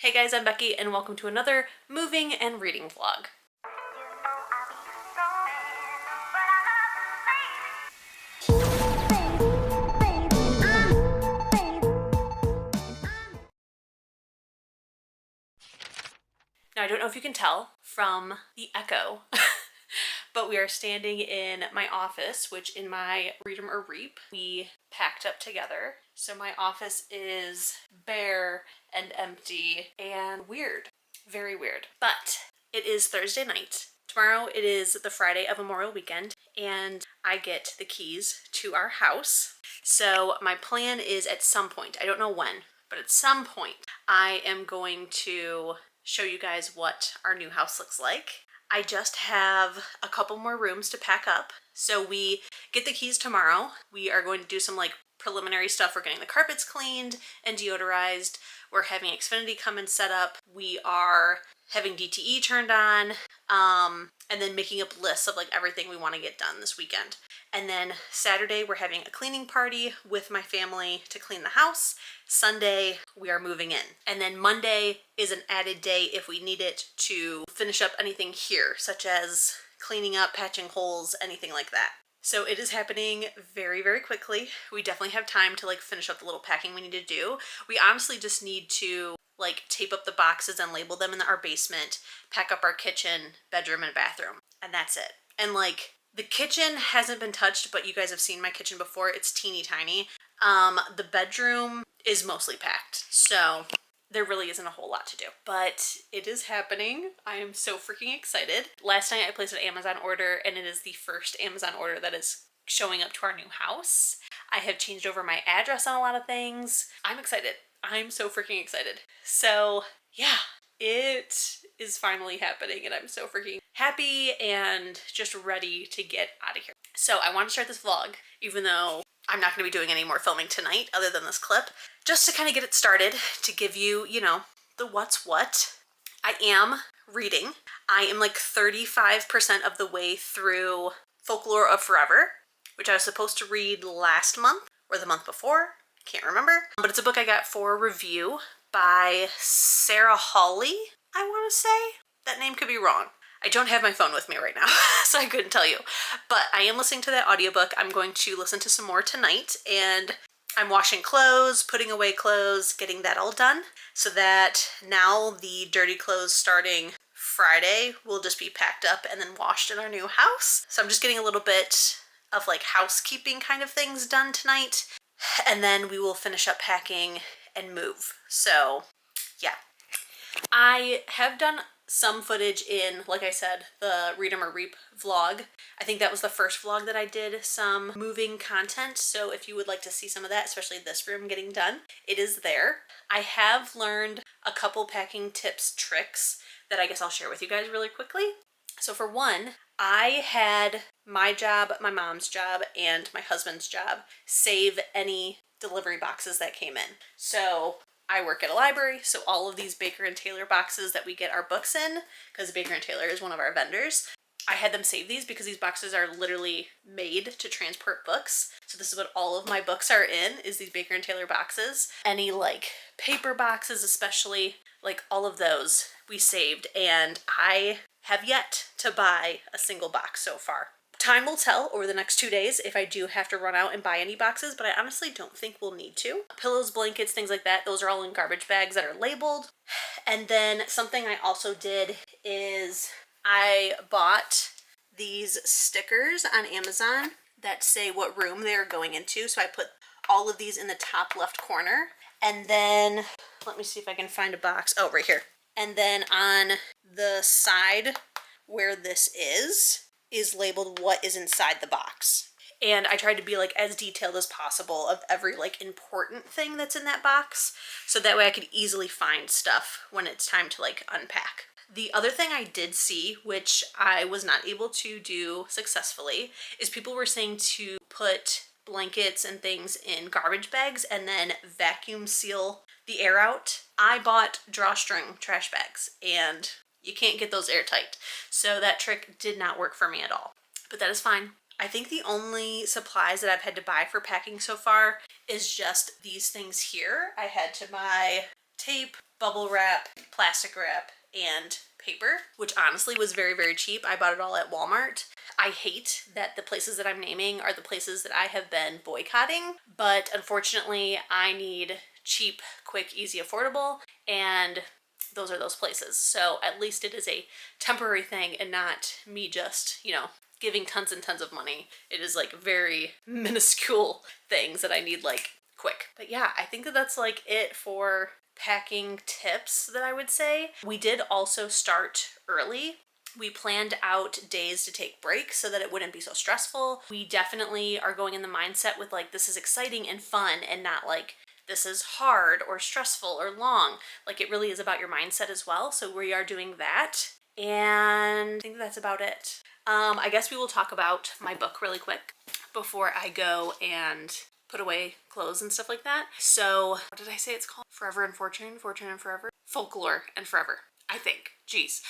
Hey guys, I'm Becky and welcome to another moving and reading vlog. Now I don't know if you can tell from the echo, but we are standing in my office, which in my Read 'em or Reap, we packed up together. So my office is bare and empty and weird, very weird. But it is Thursday night. Tomorrow it is the Friday of Memorial Weekend and I get the keys to our house. So my plan is at some point, I don't know when, but at some point I am going to show you guys what our new house looks like. I just have a couple more rooms to pack up. So we get the keys tomorrow. We are going to do some like preliminary stuff. We're getting the carpets cleaned and deodorized. We're having Xfinity come and set up. We are having DTE turned on, and then making up lists of like everything we want to get done this weekend. And then Saturday we're having a cleaning party with my family to clean the house. Sunday we are moving in. And then Monday is an added day if we need it to finish up anything here, such as cleaning up, patching holes, anything like that. So it is happening very, very quickly. We definitely have time to like finish up the little packing we need to do. We honestly just need to like tape up the boxes and label them in our basement, pack up our kitchen, bedroom, and bathroom, and that's it. And like the kitchen hasn't been touched, but you guys have seen my kitchen before. It's teeny tiny. The bedroom is mostly packed, so there really isn't a whole lot to do, but it is happening. I am so freaking excited. Last night I placed an Amazon order and it is the first Amazon order that is showing up to our new house. I have changed over my address on a lot of things. I'm excited. I'm so freaking excited. So yeah, it is finally happening and I'm so freaking happy and just ready to get out of here. So I want to start this vlog, even though I'm not going to be doing any more filming tonight other than this clip, just to kind of get it started, to give you, you know, the what's what. I am reading. I am like 35% of the way through Folklore of Forever, which I was supposed to read last month or the month before. Can't remember. But it's a book I got for review by Sarah Hawley, I want to say. That name could be wrong. I don't have my phone with me right now, so I couldn't tell you. But I am listening to that audiobook. I'm going to listen to some more tonight, and I'm washing clothes, putting away clothes, getting that all done, so that now the dirty clothes starting Friday will just be packed up and then washed in our new house. So I'm just getting a little bit of like housekeeping kind of things done tonight, and then we will finish up packing and move. So yeah, I have done some footage in, like I said, the Read 'em or Reap vlog. I think that was the first vlog that I did some moving content, so if you would like to see some of that, especially this room getting done, it is there. I have learned a couple packing tips, tricks that I guess I'll share with you guys really quickly. So for one, I had my job, my mom's job, and my husband's job save any delivery boxes that came in. So I work at a library, so all of these Baker and Taylor boxes that we get our books in, because Baker and Taylor is one of our vendors, I had them save these because these boxes are literally made to transport books. So this is what all of my books are in, is these Baker and Taylor boxes. Any like paper boxes especially, like all of those we saved, and I have yet to buy a single box so far. Time will tell over the next 2 days if I do have to run out and buy any boxes, but I honestly don't think we'll need to. Pillows, blankets, things like that, those are all in garbage bags that are labeled. And then something I also did is I bought these stickers on Amazon that say what room they're going into. So I put all of these in the top left corner. And then, let me see if I can find a box. Oh, right here. And then on the side where this is labeled what is inside the box. And I tried to be like as detailed as possible of every like important thing that's in that box, so that way I could easily find stuff when it's time to like unpack. The other thing I did see, which I was not able to do successfully, is people were saying to put blankets and things in garbage bags and then vacuum seal the air out. I bought drawstring trash bags and you can't get those airtight. So that trick did not work for me at all, but that is fine. I think the only supplies that I've had to buy for packing so far is just these things here. I had to buy tape, bubble wrap, plastic wrap, and paper, which honestly was very, very cheap. I bought it all at Walmart. I hate that the places that I'm naming are the places that I have been boycotting, but unfortunately I need cheap, quick, easy, affordable, and those are those places. So at least it is a temporary thing and not me just, you know, giving tons and tons of money. It is like very minuscule things that I need like quick. But yeah, I think that that's like it for packing tips that I would say. We did also start early. We planned out days to take breaks so that it wouldn't be so stressful. We definitely are going in the mindset with like, this is exciting and fun and not like, this is hard or stressful or long. Like it really is about your mindset as well. So we are doing that. And I think that's about it. I guess we will talk about my book really quick before I go and put away clothes and stuff like that. So what did I say it's called? Forever and Fortune, Fortune and Forever? Folklore and Forever, I think. Jeez.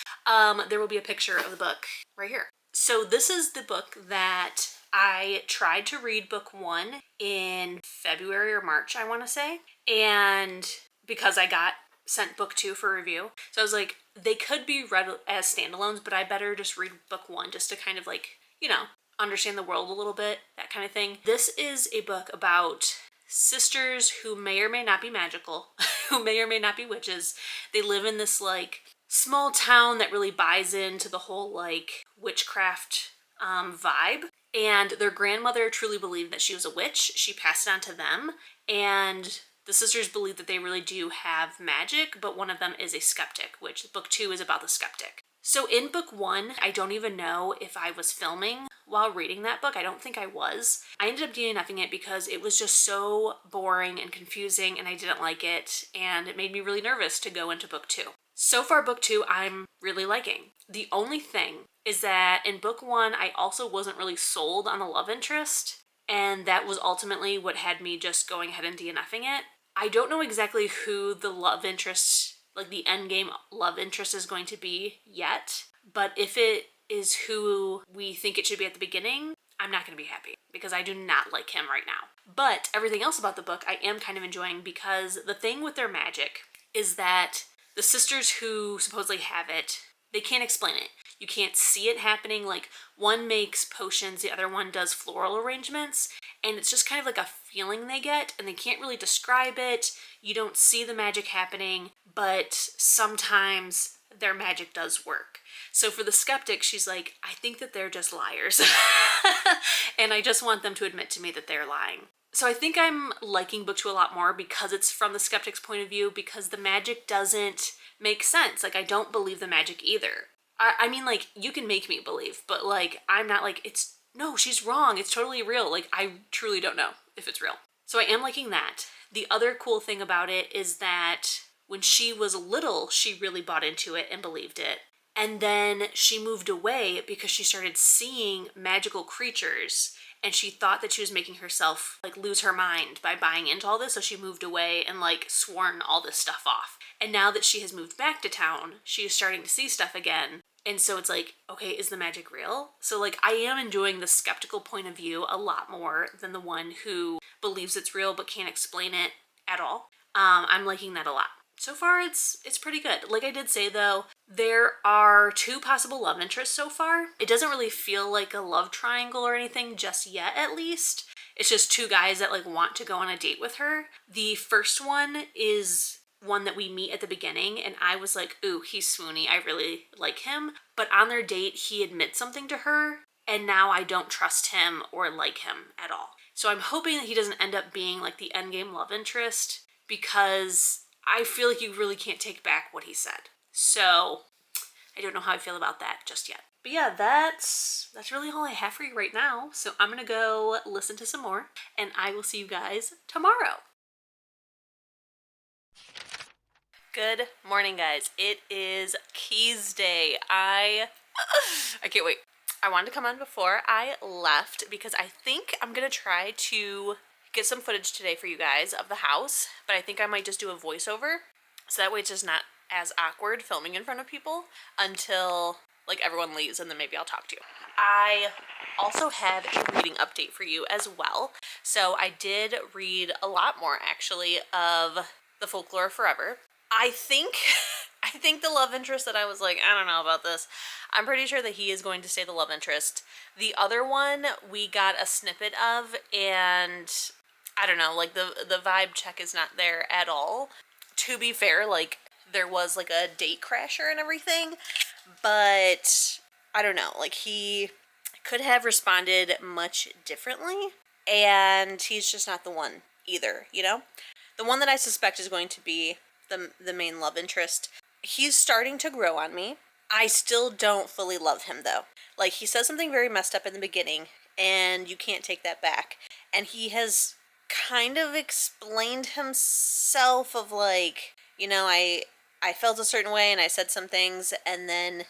There will be a picture of the book right here. So this is the book that I tried to read book 1 in February or March, I want to say. And because I got sent book 2 for review. So I was like, they could be read as standalones, but I better just read book 1 just to kind of like, you know, understand the world a little bit, that kind of thing. This is a book about sisters who may or may not be magical, who may or may not be witches. They live in this like small town that really buys into the whole like witchcraft vibe. And their grandmother truly believed that she was a witch. She passed it on to them. And the sisters believe that they really do have magic, but one of them is a skeptic, which book 2 is about the skeptic. So in book 1, I don't even know if I was filming while reading that book. I don't think I was. I ended up DNFing it because it was just so boring and confusing and I didn't like it, and it made me really nervous to go into book 2. So far book 2 I'm really liking. The only thing is that in book 1 I also wasn't really sold on the love interest, and that was ultimately what had me just going ahead and DNFing it. I don't know exactly who the love interest, like the endgame love interest is going to be yet, but if it is who we think it should be at the beginning, I'm not going to be happy because I do not like him right now. But everything else about the book I am kind of enjoying, because the thing with their magic is that the sisters who supposedly have it, they can't explain it. You can't see it happening. Like one makes potions, the other one does floral arrangements, and it's just kind of like a feeling they get, and they can't really describe it. You don't see the magic happening, but sometimes their magic does work. So for the skeptic, she's like, I think that they're just liars. And I just want them to admit to me that they're lying. So I think I'm liking book 2 a lot more because it's from the skeptic's point of view, because the magic doesn't make sense. Like I don't believe the magic either. I mean, like, you can make me believe, but like, I'm not like, no, she's wrong. It's totally real. Like, I truly don't know if it's real. So I am liking that. The other cool thing about it is that when she was little, she really bought into it and believed it. And then she moved away because she started seeing magical creatures, and she thought that she was making herself like lose her mind by buying into all this. So she moved away and like sworn all this stuff off. And now that she has moved back to town, she is starting to see stuff again. And so it's like, okay, is the magic real? So like, I am enjoying the skeptical point of view a lot more than the one who believes it's real but can't explain it at all. I'm liking that a lot. So far, it's pretty good. Like I did say though, there are 2 possible love interests so far. It doesn't really feel like a love triangle or anything just yet, at least. It's just 2 guys that like want to go on a date with her. The first one is one that we meet at the beginning, and I was like, ooh, he's swoony, I really like him. But on their date, he admits something to her, and now I don't trust him or like him at all. So I'm hoping that he doesn't end up being like the endgame love interest, because I feel like you really can't take back what he said. So I don't know how I feel about that just yet. But yeah, that's really all I have for you right now. So I'm gonna go listen to some more, and I will see you guys tomorrow. Good morning, guys. It is keys day. I can't wait. I wanted to come on before I left because I think I'm gonna try to get some footage today for you guys of the house, but I think I might just do a voiceover, so that way it's just not as awkward filming in front of people until like everyone leaves, and then maybe I'll talk to you. I also have a reading update for you as well. So I did read a lot more actually of the Folklore Forever. I think I think the love interest that I was like, I don't know about this. I'm pretty sure that he is going to stay the love interest. The other one we got a snippet of, and I don't know, like the vibe check is not there at all. To be fair, like there was like a date crasher and everything, but I don't know, like he could have responded much differently, and he's just not the one either, you know? The one that I suspect is going to be the main love interest. He's starting to grow on me. I still don't fully love him though. Like he says something very messed up in the beginning, and you can't take that back. And he has kind of explained himself of like, you know, I felt a certain way and I said some things, and then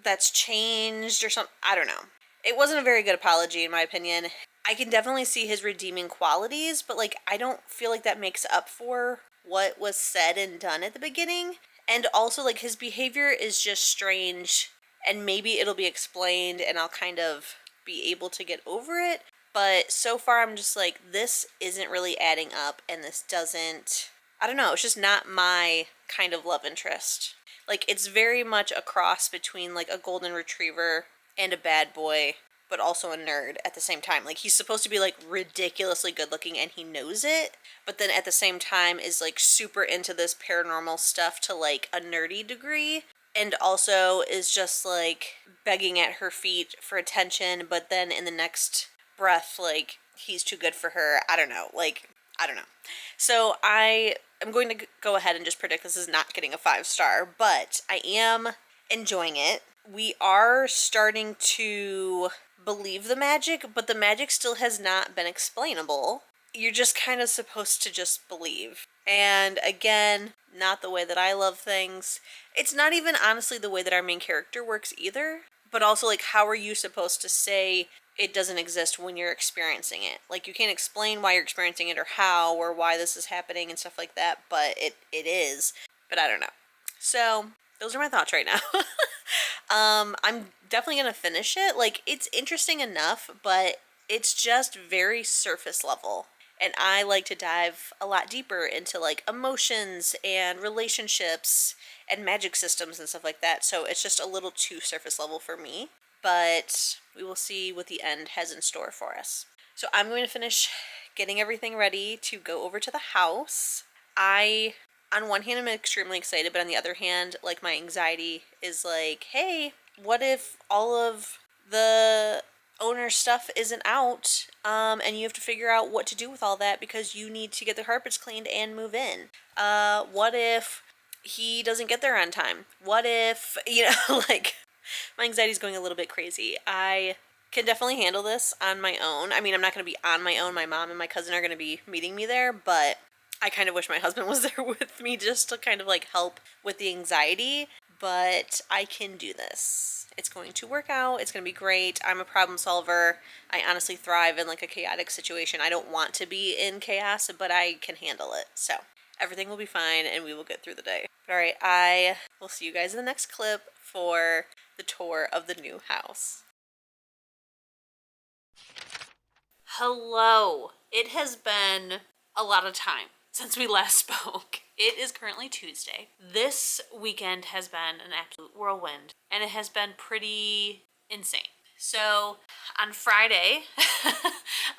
that's changed or something. I don't know. It wasn't a very good apology in my opinion. I can definitely see his redeeming qualities, but like I don't feel like that makes up for what was said and done at the beginning. And also like his behavior is just strange, and maybe it'll be explained and I'll kind of be able to get over it. But so far I'm just like, this isn't really adding up, and this doesn't, I don't know, it's just not my kind of love interest. Like it's very much a cross between like a golden retriever and a bad boy, but also a nerd at the same time. Like he's supposed to be like ridiculously good looking and he knows it, but then at the same time is like super into this paranormal stuff to like a nerdy degree, and also is just like begging at her feet for attention, but then in the next breath like he's too good for her. I don't know. Like I don't know. So I am going to go ahead and just predict this is not getting a 5-star, but I am enjoying it. We are starting to believe the magic, but the magic still has not been explainable. You're just kind of supposed to just believe. And again, not the way that I love things. It's not even honestly the way that our main character works either, but also like how are you supposed to say it doesn't exist when you're experiencing it? Like you can't explain why you're experiencing it or how or why this is happening and stuff like that, but it is. But I don't know. So those are my thoughts right now. I'm definitely gonna finish it. Like it's interesting enough, but it's just very surface level. And I like to dive a lot deeper into like emotions and relationships and magic systems and stuff like that. So it's just a little too surface level for me. But we will see what the end has in store for us. So I'm going to finish getting everything ready to go over to the house. On one hand, I'm extremely excited, but on the other hand, like my anxiety is like, hey, what if all of the owner stuff isn't out, and you have to figure out what to do with all that because you need to get the carpets cleaned and move in? What if he doesn't get there on time? What if, you know, like my anxiety is going a little bit crazy. I can definitely handle this on my own. I mean, I'm not going to be on my own. My mom and my cousin are going to be meeting me there, but I kind of wish my husband was there with me just to kind of like help with the anxiety, but I can do this. It's going to work out. It's going to be great. I'm a problem solver. I honestly thrive in like a chaotic situation. I don't want to be in chaos, but I can handle it. So everything will be fine and we will get through the day. All right, I will see you guys in the next clip for the tour of the new house. Hello. It has been a lot of time since we last spoke. It is currently Tuesday. This weekend has been an absolute whirlwind, and it has been pretty insane. So on Friday,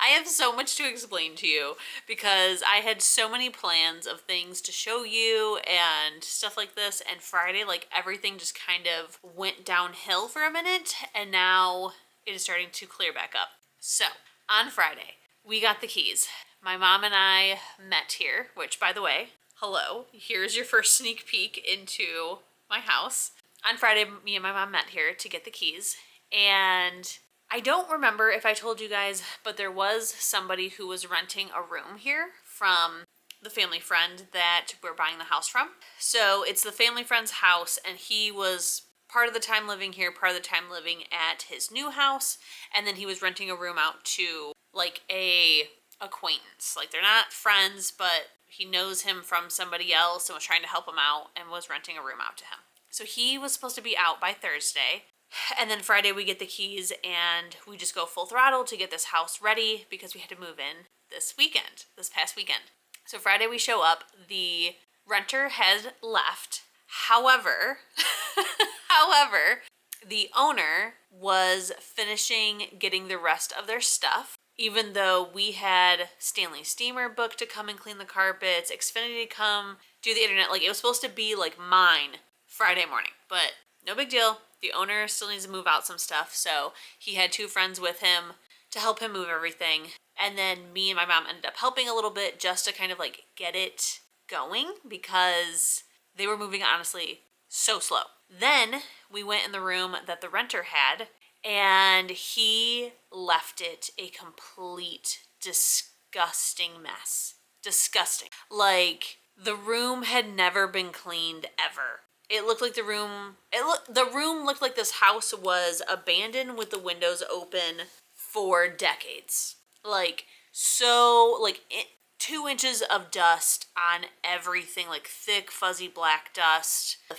I have so much to explain to you because I had so many plans of things to show you and stuff like this, and Friday, like everything just kind of went downhill for a minute, and now it is starting to clear back up. So on Friday, we got the keys. My mom and I met here, which by the way, hello, here's your first sneak peek into my house. On Friday, me and my mom met here to get the keys, and I don't remember if I told you guys, but there was somebody who was renting a room here from the family friend that we're buying the house from. So it's the family friend's house, and he was part of the time living here, part of the time living at his new house, and then he was renting a room out to like a acquaintance. Like they're not friends, but he knows him from somebody else and was trying to help him out and was renting a room out to him. So he was supposed to be out by Thursday, and then Friday we get the keys and we just go full throttle to get this house ready because we had to move in this past weekend. So Friday we show up, the Renter had left. However, however, the owner was finishing getting the rest of their stuff. Even though we had Stanley Steamer booked to come and clean the carpets, Xfinity to come do the internet, like it was supposed to be like mine Friday morning, but no big deal. The owner still needs to move out some stuff, so he had 2 friends with him to help him move everything. And then me and my mom ended up helping a little bit just to kind of like get it going because they were moving honestly so slow. Then we went in the room that the renter had, and he left it a complete disgusting mess. Disgusting. Like the room had never been cleaned ever. It looked like the room looked like this house was abandoned with the windows open for decades. Like so, like 2 inches of dust on everything, like thick fuzzy black dust. The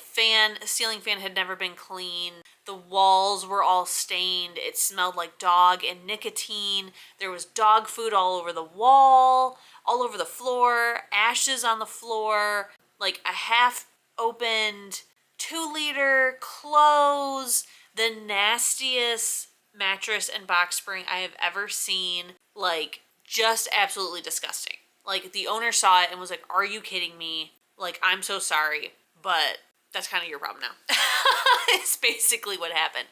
ceiling fan had never been cleaned. The walls were all stained. It smelled like dog and nicotine. There was dog food all over the wall, all over the floor, ashes on the floor, like a half opened 2-liter clothes, the nastiest mattress and box spring I have ever seen. Like just absolutely disgusting. Like the owner saw it and was like, "Are you kidding me? Like, I'm so sorry, but that's kind of your problem now." It's basically what happened.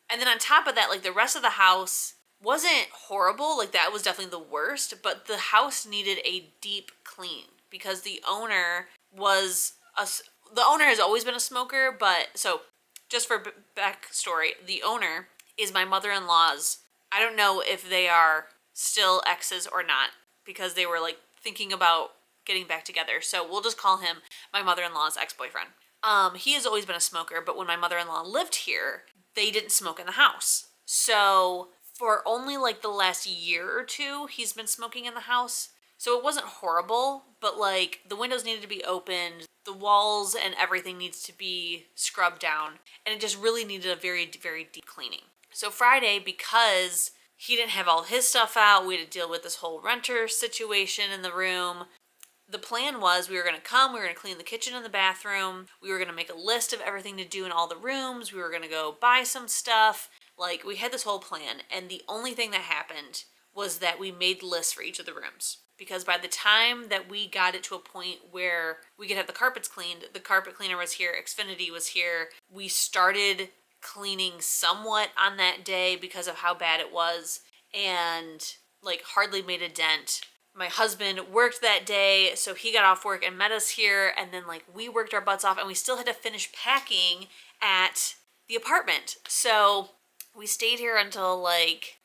And then on top of that, like the rest of the house wasn't horrible. Like that was definitely the worst, but the house needed a deep clean because the owner has always been a smoker, but so just for backstory, the owner is my mother-in-law's. I don't know if they are still exes or not because they were like thinking about getting back together. So we'll just call him my mother-in-law's ex-boyfriend. He has always been a smoker, but when my mother-in-law lived here, they didn't smoke in the house. So for only like the last year or 2, he's been smoking in the house. So it wasn't horrible, but like the windows needed to be opened, the walls and everything needs to be scrubbed down, and it just really needed a very, very deep cleaning. So Friday, because he didn't have all his stuff out, we had to deal with this whole renter situation in the room. The plan was we were going to come, we were going to clean the kitchen and the bathroom, we were going to make a list of everything to do in all the rooms, we were going to go buy some stuff. Like we had this whole plan, and the only thing that happened was that we made lists for each of the rooms. Because by the time that we got it to a point where we could have the carpets cleaned, the carpet cleaner was here, Xfinity was here, we started cleaning somewhat on that day because of how bad it was, and like hardly made a dent. My husband worked that day, so he got off work and met us here, and then like we worked our butts off, and we still had to finish packing at the apartment. So we stayed here until like,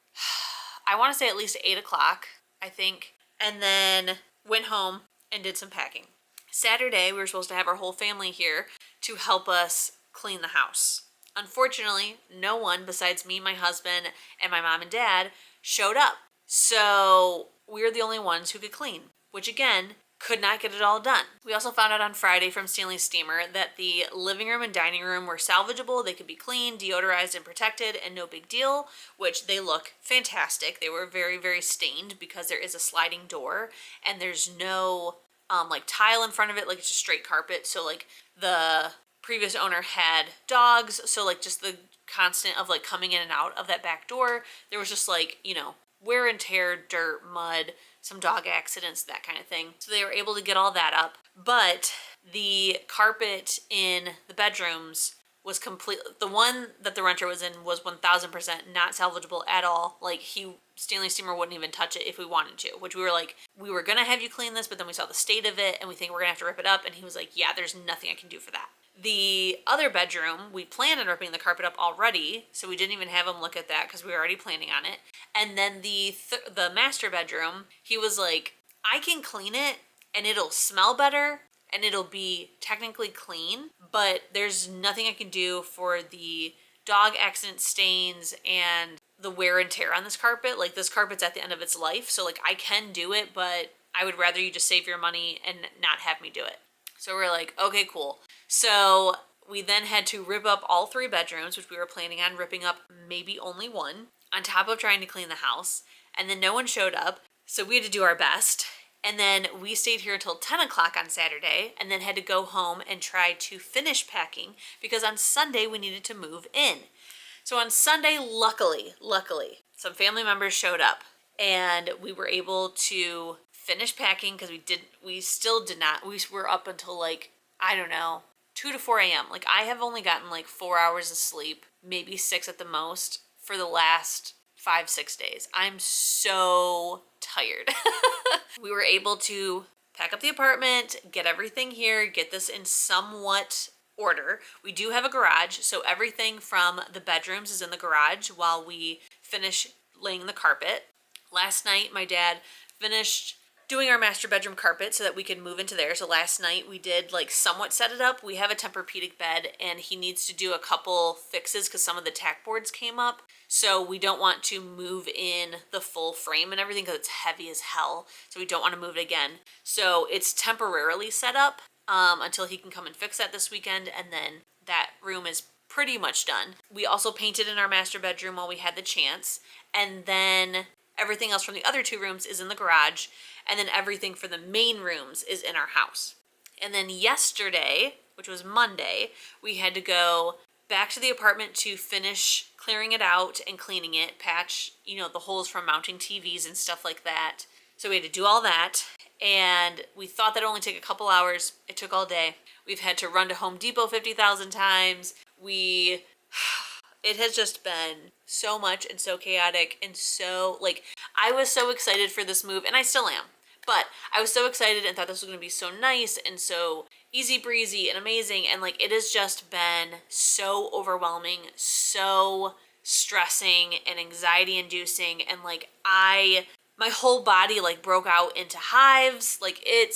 I want to say at least 8 o'clock, I think, and then went home and did some packing. Saturday, we were supposed to have our whole family here to help us clean the house. Unfortunately, no one besides me, my husband, and my mom and dad showed up. So we were the only ones who could clean, which again, could not get it all done. We also found out on Friday from Stanley Steamer that the living room and dining room were salvageable. They could be cleaned, deodorized, and protected, and no big deal, which they look fantastic. They were very, very stained because there is a sliding door and there's no like tile in front of it. Like it's just straight carpet. So like the previous owner had dogs, so like just the constant of like coming in and out of that back door, there was just like, you know, wear and tear, dirt, mud, some dog accidents, that kind of thing. So they were able to get all that up, but the carpet in the bedrooms was the one that the renter was in was 1000% not salvageable at all. Like Stanley Steamer wouldn't even touch it if we wanted to, which we were like, we were gonna have you clean this, but then we saw the state of it and we think we're gonna have to rip it up, and he was like, yeah, there's nothing I can do for that. The other bedroom, we planned on ripping the carpet up already, so we didn't even have him look at that because we were already planning on it. And then the master bedroom, he was like, I can clean it and it'll smell better and it'll be technically clean, but there's nothing I can do for the dog accident stains and the wear and tear on this carpet. Like this carpet's at the end of its life, so like I can do it, but I would rather you just save your money and not have me do it. So we're like, okay, cool. So we then had to rip up all 3 bedrooms, which we were planning on ripping up maybe only one, on top of trying to clean the house. And then no one showed up, so we had to do our best. And then we stayed here until 10 o'clock on Saturday and then had to go home and try to finish packing because on Sunday we needed to move in. So on Sunday, luckily, some family members showed up and we were able to finish packing because we still did not, we were up until like, I don't know, 2 to 4 a.m. Like I have only gotten like 4 hours of sleep, maybe 6 at the most for the last 5-6 days. I'm so tired. We were able to pack up the apartment, get everything here, get this in somewhat order. We do have a garage, so everything from the bedrooms is in the garage while we finish laying the carpet. Last night, my dad finished doing our master bedroom carpet so that we could move into there. So last night we did like somewhat set it up. We have a Tempur-Pedic bed and he needs to do a couple fixes because some of the tack boards came up. So we don't want to move in the full frame and everything because it's heavy as hell. So we don't want to move it again. So it's temporarily set up until he can come and fix that this weekend, and then that room is pretty much done. We also painted in our master bedroom while we had the chance, and then everything else from the other 2 rooms is in the garage, and then everything for the main rooms is in our house. And then yesterday, which was Monday, we had to go back to the apartment to finish clearing it out and cleaning it, patch, you know, the holes from mounting TVs and stuff like that. So we had to do all that, and we thought that'd only take a couple hours. It took all day. We've had to run to Home Depot 50,000 times. It has just been so much and so chaotic and so, like, I was so excited for this move, and I still am, but I was so excited and thought this was going to be so nice and so easy breezy and amazing, and like, it has just been so overwhelming, so stressing and anxiety inducing, and like, my whole body like broke out into hives. Like it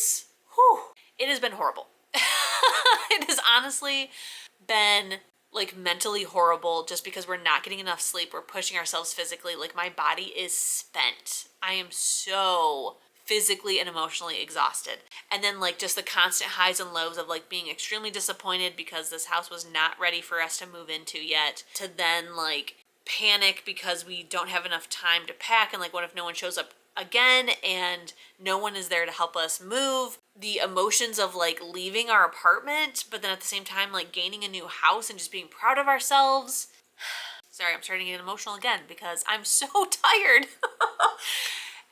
has been horrible. It has honestly been like mentally horrible just because we're not getting enough sleep. We're pushing ourselves physically. Like my body is spent. I am so physically and emotionally exhausted. And then like just the constant highs and lows of like being extremely disappointed because this house was not ready for us to move into yet, to then like panic because we don't have enough time to pack, and like what if no one shows up again and no one is there to help us move. The emotions of like leaving our apartment, but then at the same time like gaining a new house and just being proud of ourselves. Sorry, I'm starting to get emotional again because I'm so tired.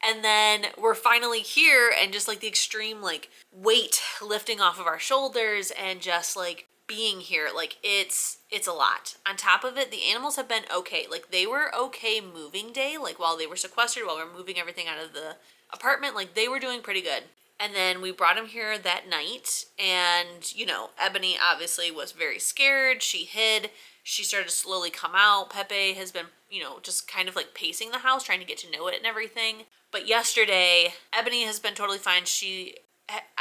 And then we're finally here, and just like the extreme like weight lifting off of our shoulders and just like being here, like it's a lot. On top of it, the animals have been okay. Like they were okay moving day, like while they were sequestered, while we were moving everything out of the apartment, like they were doing pretty good. And then we brought him here that night, and you know, Ebony obviously was very scared. She hid. She started to slowly come out. Pepe has been, you know, just kind of like pacing the house, trying to get to know it and everything. But yesterday, Ebony has been totally fine. She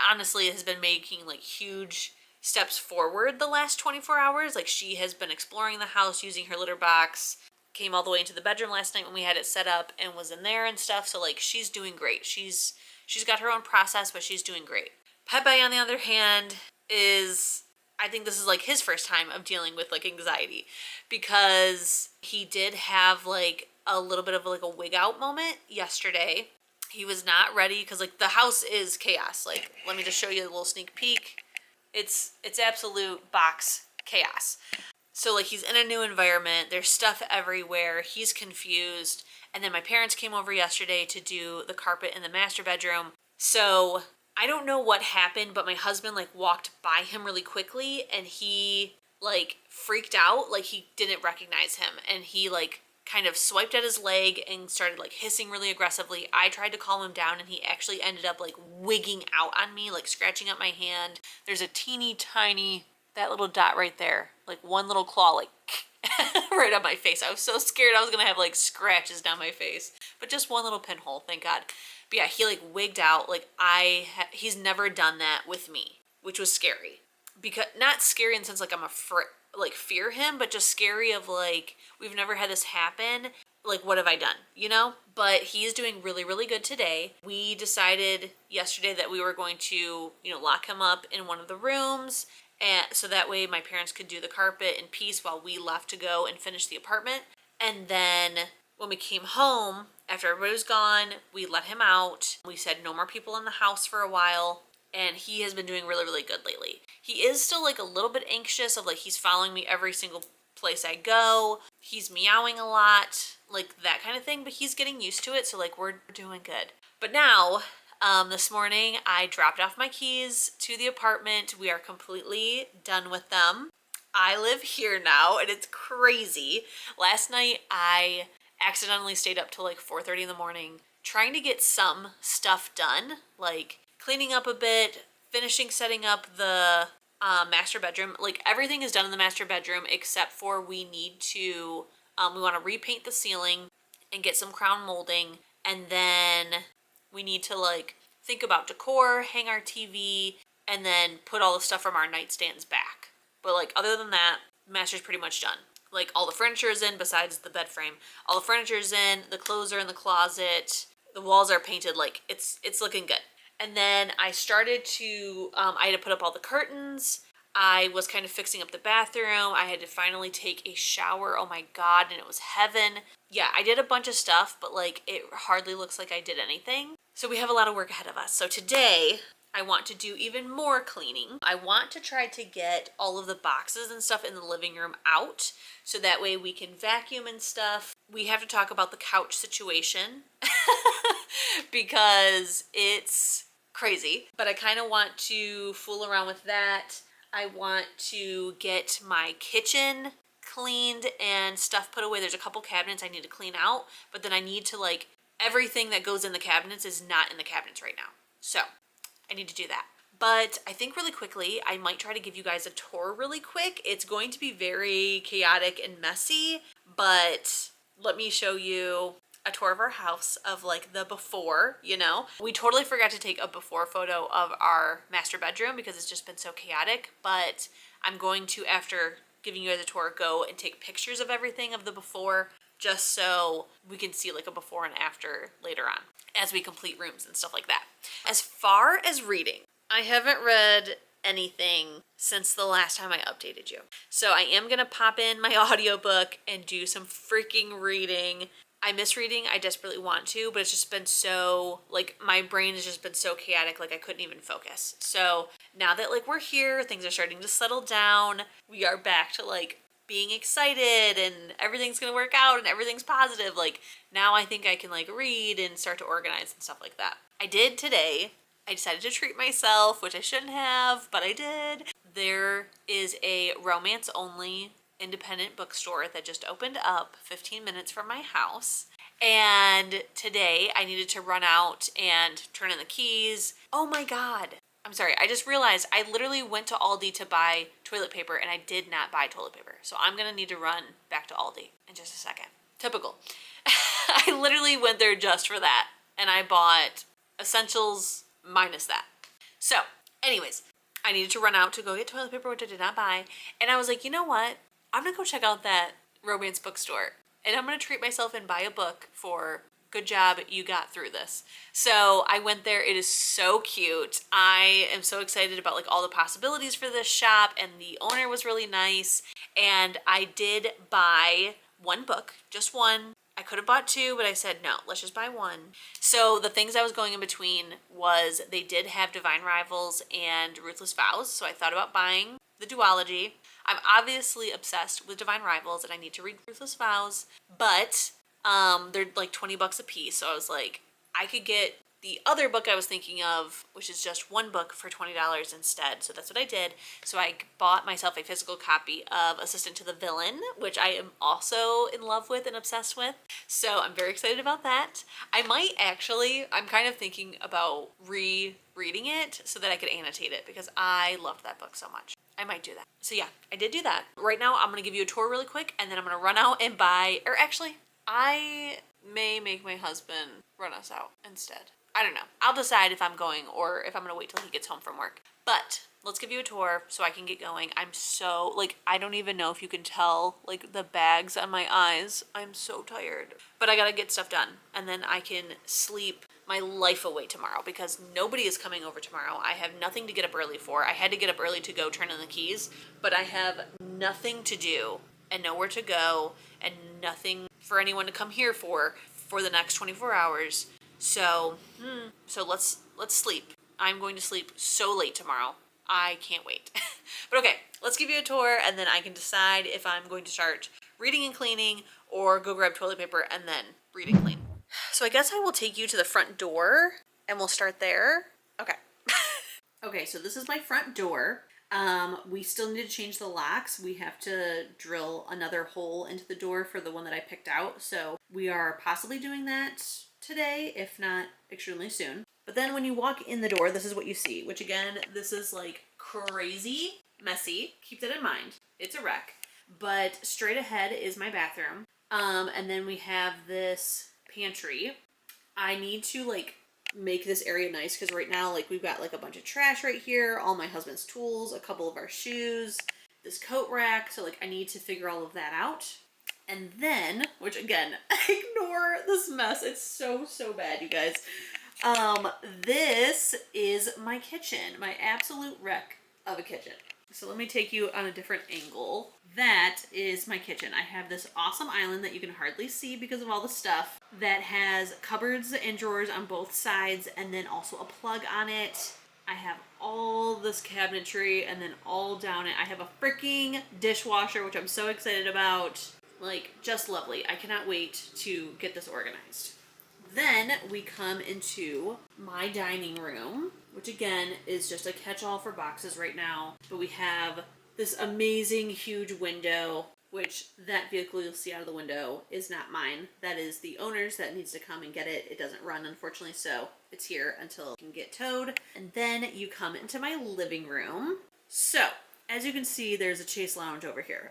honestly has been making like huge steps forward the last 24 hours. Like she has been exploring the house using her litter box, came all the way into the bedroom last night when we had it set up and was in there and stuff. So like she's doing great. She's got her own process, but she's doing great. Pepe, on the other hand, I think this is like his first time of dealing with like anxiety, because he did have like a little bit of like a wig out moment yesterday. He was not ready because like the house is chaos. Like let me just show you a little sneak peek. It's absolute box chaos. So like he's in a new environment. There's stuff everywhere. He's confused. And then my parents came over yesterday to do the carpet in the master bedroom. So I don't know what happened, but my husband like walked by him really quickly and he like freaked out. Like he didn't recognize him, and he like kind of swiped at his leg and started like hissing really aggressively. I tried to calm him down, and he actually ended up like wigging out on me, like scratching up my hand. There's a teeny tiny, that little dot right there, like one little claw like right on my face. I was so scared I was gonna have like scratches down my face, but just one little pinhole, thank God. But yeah, he like wigged out. Like he's never done that with me, which was scary. Because not scary in the sense like I'm afraid, like fear him, but just scary of like, we've never had this happen. Like, what have I done, you know? But he's doing really, really good today. We decided yesterday that we were going to, you know, lock him up in one of the rooms, and so that way my parents could do the carpet in peace while we left to go and finish the apartment. And then when we came home, after everybody was gone, we let him out. We said no more people in the house for a while. And he has been doing really, really good lately. He is still like a little bit anxious of like he's following me every single place I go. He's meowing a lot, like that kind of thing, but he's getting used to it, so like we're doing good. But now, this morning I dropped off my keys to the apartment. We are completely done with them. I live here now and it's crazy. Last night I accidentally stayed up till like 4:30 in the morning trying to get some stuff done, like cleaning up a bit, finishing setting up the master bedroom. Like everything is done in the master bedroom except for we need to, we want to repaint the ceiling and get some crown molding, and then we need to like think about decor, hang our TV, and then put all the stuff from our nightstands back. But like other than that, the master's pretty much done. Like all the furniture is in besides the bed frame. All the furniture is in, the clothes are in the closet, the walls are painted, like it's looking good. And then I started to, I had to put up all the curtains. I was kind of fixing up the bathroom. I had to finally take a shower. Oh my God, and it was heaven. Yeah, I did a bunch of stuff, but like it hardly looks like I did anything. So we have a lot of work ahead of us. So today I want to do even more cleaning. I want to try to get all of the boxes and stuff in the living room out so that way we can vacuum and stuff. We have to talk about the couch situation because it's crazy, but I kind of want to fool around with that. I want to get my kitchen cleaned and stuff put away. There's a couple cabinets I need to clean out, but then I need to like, everything that goes in the cabinets is not in the cabinets right now. So I need to do that. But I think really quickly, I might try to give you guys a tour really quick. It's going to be very chaotic and messy, but let me show you a tour of our house of like the before, you know. We totally forgot to take a before photo of our master bedroom because it's just been so chaotic, but I'm going to, after giving you guys a tour, go and take pictures of everything of the before just so we can see like a before and after later on as we complete rooms and stuff like that. As far as reading, I haven't read anything since the last time I updated you. So I am gonna pop in my audiobook and do some freaking reading. I miss reading, I desperately want to, but it's just been so, like, my brain has just been so chaotic, like I couldn't even focus. So now that like we're here, things are starting to settle down, we are back to like being excited and everything's gonna work out and everything's positive. Like now I think I can like read and start to organize and stuff like that. I did today. I decided to treat myself, which I shouldn't have, but I did. There is a romance only independent bookstore that just opened up 15 minutes from my house. And today I needed to run out and turn in the keys. Oh my God. I'm sorry, I just realized I literally went to Aldi to buy toilet paper and I did not buy toilet paper. So I'm gonna need to run back to Aldi in just a second. Typical. I literally went there just for that and I bought essentials minus that. So anyways, I needed to run out to go get toilet paper, which I did not buy. And I was like, you know what? I'm gonna go check out that romance bookstore and I'm gonna treat myself and buy a book for good job, you got through this. So I went there. It is so cute. I am so excited about like all the possibilities for this shop, and the owner was really nice. And I did buy one book, just one. I could have bought two, but I said, no, let's just buy one. So the things I was going in between was they did have Divine Rivals and Ruthless Vows. So I thought about buying the duology. I'm obviously obsessed with Divine Rivals and I need to read Ruthless Vows, but they're like 20 bucks a piece. So I was like, I could get the other book I was thinking of, which is just one book, for $20 instead. So that's what I did. So I bought myself a physical copy of Assistant to the Villain, which I am also in love with and obsessed with. So I'm very excited about that. I might actually, I'm kind of thinking about rereading it so that I could annotate it because I loved that book so much. I might do that. So yeah, I did do that. Right now, I'm going to give you a tour really quick and then I'm going to run out and buy, or actually, I may make my husband run us out instead. I don't know. I'll decide if I'm going or if I'm going to wait till he gets home from work. But let's give you a tour so I can get going. I'm so, like, I don't even know if you can tell, like, the bags on my eyes. I'm so tired. But I got to get stuff done. And then I can sleep my life away tomorrow because nobody is coming over tomorrow. I have nothing to get up early for. I had to get up early to go turn in the keys. But I have nothing to do and nowhere to go and nothing for anyone to come here for for the next 24 hours. So, let's sleep. I'm going to sleep so late tomorrow. I can't wait. But okay, let's give you a tour and then I can decide if I'm going to start reading and cleaning or go grab toilet paper and then read and clean. So I guess I will take you to the front door and we'll start there. Okay. Okay, so this is my front door. We still need to change the locks. We have to drill another hole into the door for the one that I picked out. So we are possibly doing that today, if not extremely soon. But then when you walk in the door, this is what you see, which again, this is like crazy messy. Keep that in mind. It's a wreck. But straight ahead is my bathroom. And then we have this pantry. I need to like make this area nice because right now like we've got like a bunch of trash right here, all my husband's tools, a couple of our shoes, this coat rack. So like I need to figure all of that out. And then, which again, ignore this mess. It's so bad, you guys. This is my kitchen, my absolute wreck of a kitchen. So let me take you on a different angle. That is my kitchen. I have this awesome island that you can hardly see because of all the stuff that has cupboards and drawers on both sides and then also a plug on it. I have all this cabinetry and then all down it. I have a freaking dishwasher, which I'm so excited about. Like, just lovely. I cannot wait to get this organized. Then we come into my dining room, which again is just a catch-all for boxes right now. But we have this amazing huge window, which that vehicle you'll see out of the window is not mine. That is the owner's that needs to come and get it. It doesn't run, unfortunately, so it's here until it can get towed. And then you come into my living room. So, as you can see, there's a Chase lounge over here.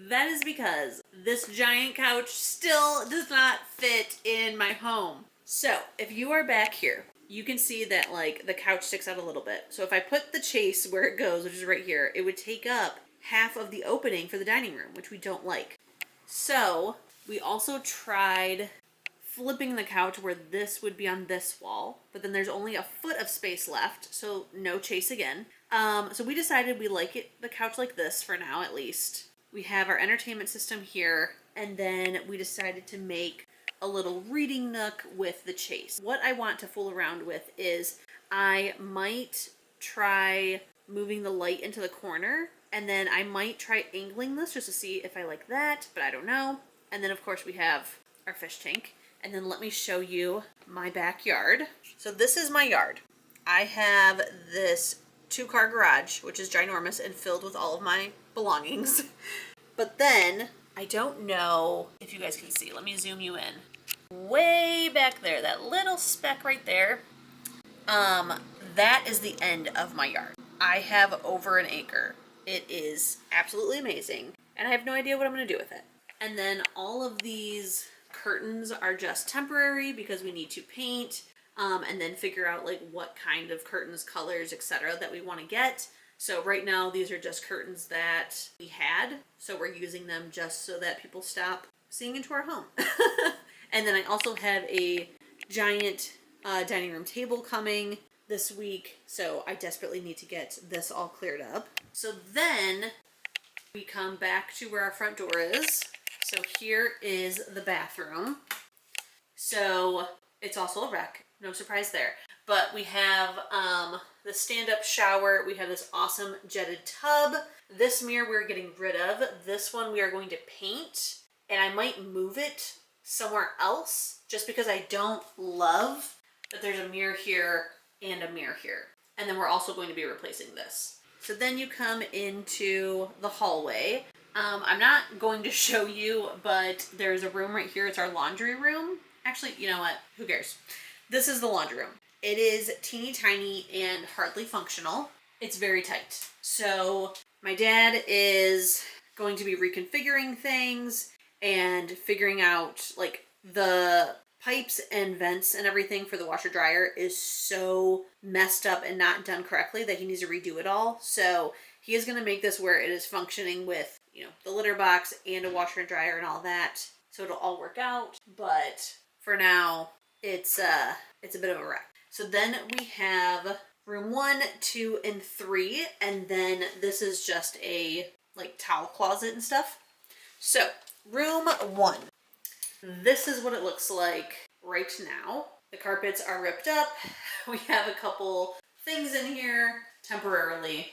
That is because this giant couch still does not fit in my home. So if you are back here, you can see that like the couch sticks out a little bit. So if I put the Chase where it goes, which is right here, it would take up half of the opening for the dining room, which we don't like. So we also tried flipping the couch where this would be on this wall, but then there's only a foot of space left, so no Chase again. So we decided we like it, the couch like this for now at least. We have our entertainment system here, and then we decided to make a little reading nook with the Chase. What I want to fool around with is I might try moving the light into the corner, and then I might try angling this just to see if I like that, but I don't know. And then of course we have our fish tank. And then let me show you my backyard. So this is my yard. I have this 2-car garage, which is ginormous and filled with all of my belongings. But then, I don't know if you guys can see. Let me zoom you in. Way back there, that little speck right there, that is the end of my yard. I have over an acre. It is absolutely amazing, and I have no idea what I'm going to do with it. And then all of these curtains are just temporary because we need to paint, and then figure out like what kind of curtains, colors, etc. that we want to get. So right now these are just curtains that we had, so we're using them just so that people stop seeing into our home. And then I also have a giant dining room table coming this week, so I desperately need to get this all cleared up. So then we come back to where our front door is. So here is the bathroom. So it's also a wreck, no surprise there. But we have the stand-up shower. We have this awesome jetted tub. This mirror we're getting rid of. This one we are going to paint, and I might move it somewhere else just because I don't love that there's a mirror here and a mirror here. And then we're also going to be replacing this. So then you come into the hallway. I'm not going to show you, but there's a room right here. It's our laundry room. Actually, you know what? Who cares? This is the laundry room. It is teeny tiny and hardly functional. It's very tight. So my dad is going to be reconfiguring things and figuring out like the pipes and vents and everything for the washer dryer is so messed up and not done correctly that he needs to redo it all. So he is going to make this where it is functioning with, you know, the litter box and a washer and dryer and all that. So it'll all work out. But for now, it's a bit of a wreck. So then we have room 1, 2, and 3. And then this is just a like towel closet and stuff. So room 1. This is what it looks like right now. The carpets are ripped up. We have a couple things in here temporarily.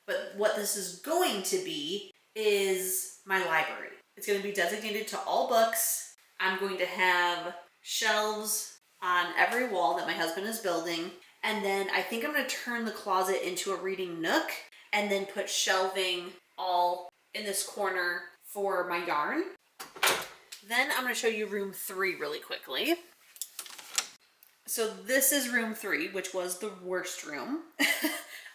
But what this is going to be is my library. It's going to be designated to all books. I'm going to have shelves on every wall that my husband is building. And then I think I'm going to turn the closet into a reading nook and then put shelving all in this corner for my yarn. Then I'm going to show you room 3 really quickly. So this is room 3, which was the worst room.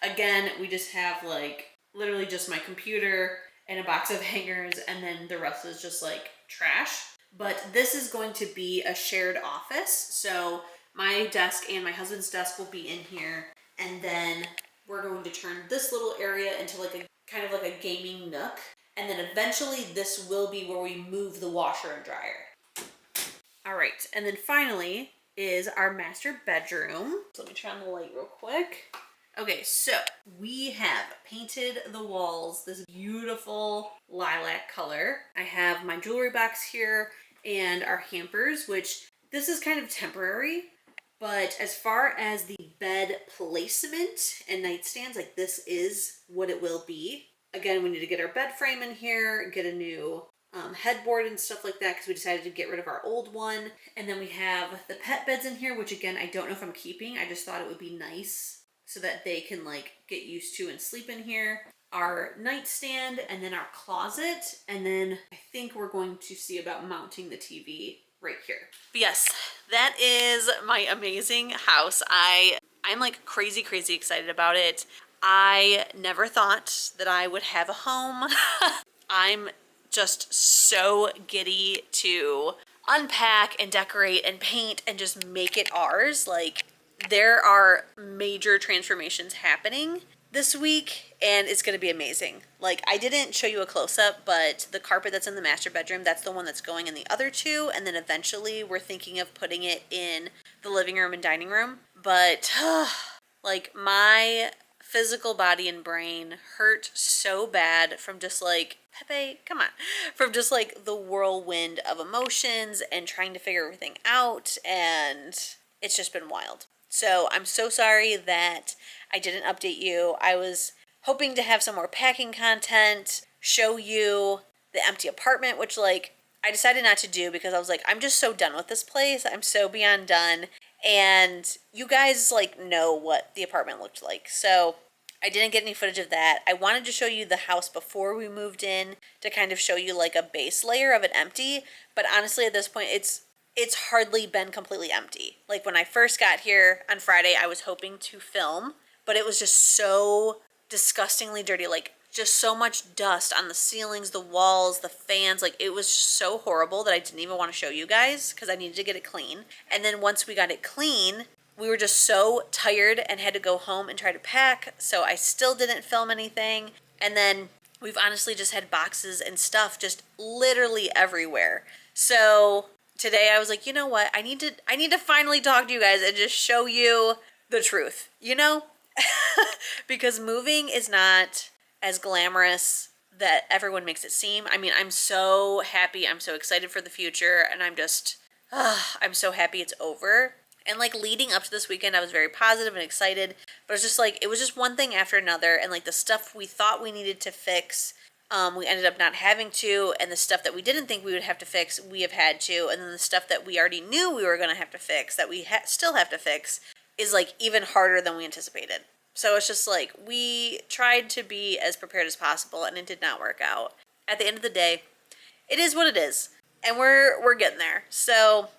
Again, we just have like literally just my computer and a box of hangers, and then the rest is just like trash. But this is going to be a shared office. So my desk and my husband's desk will be in here, and then we're going to turn this little area into like a kind of like a gaming nook. And then eventually this will be where we move the washer and dryer. All right, and then finally is our master bedroom. So let me turn on the light real quick. Okay, so we have painted the walls this beautiful lilac color. I have my jewelry box here and our hampers, which this is kind of temporary, but as far as the bed placement and nightstands, like this is what it will be. Again, we need to get our bed frame in here, get a new headboard and stuff like that because we decided to get rid of our old one. And then we have the pet beds in here, which again, I don't know if I'm keeping. I just thought it would be nice so that they can like get used to and sleep in here. Our nightstand and then our closet. And then I think we're going to see about mounting the TV right here. But yes, that is my amazing house. I'm like crazy excited about it. I never thought that I would have a home. I'm just so giddy to unpack and decorate and paint and just make it ours. Like, there are major transformations happening this week and it's gonna be amazing. Like, I didn't show you a close-up, but the carpet that's in the master bedroom, that's the one that's going in the other two, and then eventually we're thinking of putting it in the living room and dining room. But like, my physical body and brain hurt so bad from just like, Pepe, come on, from just like the whirlwind of emotions and trying to figure everything out, and it's just been wild. So I'm so sorry that I didn't update you. I was hoping to have some more packing content, show you the empty apartment, which like I decided not to do because I was like, I'm just so done with this place. I'm so beyond done. And you guys like know what the apartment looked like. So I didn't get any footage of that. I wanted to show you the house before we moved in to kind of show you like a base layer of it empty. But honestly, at this point, it's hardly been completely empty. Like when I first got here on Friday, I was hoping to film, but it was just so disgustingly dirty. Like just so much dust on the ceilings, the walls, the fans. Like it was just so horrible that I didn't even want to show you guys because I needed to get it clean. And then once we got it clean, we were just so tired and had to go home and try to pack. So I still didn't film anything. And then we've honestly just had boxes and stuff just literally everywhere. So today I was like, you know what? I need to finally talk to you guys and just show you the truth, you know? Because moving is not as glamorous that everyone makes it seem. I mean, I'm so happy. I'm so excited for the future. And I'm so happy it's over. And like leading up to this weekend, I was very positive and excited, but it's just like, it was just one thing after another. And like the stuff we thought we needed to fix, we ended up not having to. And the stuff that we didn't think we would have to fix, we have had to. And then the stuff that we already knew we were going to have to fix, that we still have to fix, is like even harder than we anticipated. So it's just like, we tried to be as prepared as possible and it did not work out. At the end of the day, it is what it is. And we're getting there. So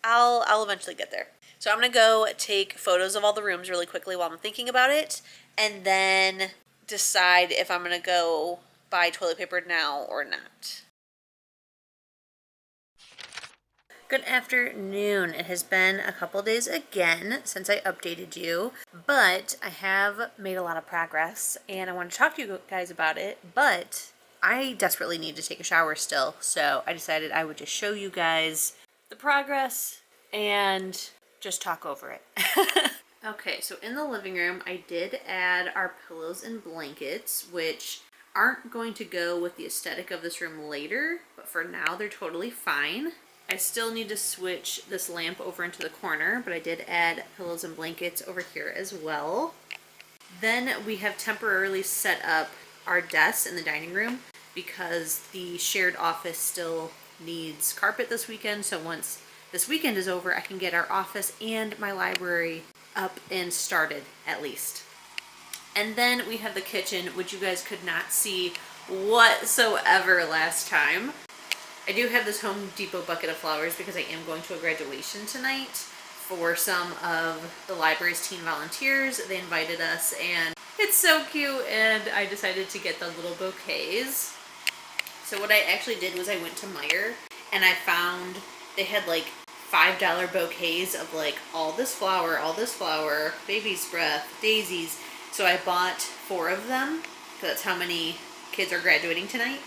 I'll eventually get there. So I'm going to go take photos of all the rooms really quickly while I'm thinking about it, and then decide if I'm going to go buy toilet paper now or not. Good afternoon. It has been a couple days again since I updated you, but I have made a lot of progress and I want to talk to you guys about it, but I desperately need to take a shower still, so I decided I would just show you guys the progress and just talk over it. Okay, so in the living room, I did add our pillows and blankets, which aren't going to go with the aesthetic of this room later, but for now they're totally fine. I still need to switch this lamp over into the corner, but I did add pillows and blankets over here as well. Then we have temporarily set up our desks in the dining room because the shared office still needs carpet this weekend. So once this weekend is over, I can get our office and my library up and started at least. And then we have the kitchen, which you guys could not see whatsoever last time. I do have this Home Depot bucket of flowers because I am going to a graduation tonight for some of the library's teen volunteers. They invited us and it's so cute, and I decided to get the little bouquets. So what I actually did was I went to Meijer and I found they had like $5 bouquets of like all this flower, baby's breath, daisies. So I bought 4 of them because that's how many kids are graduating tonight,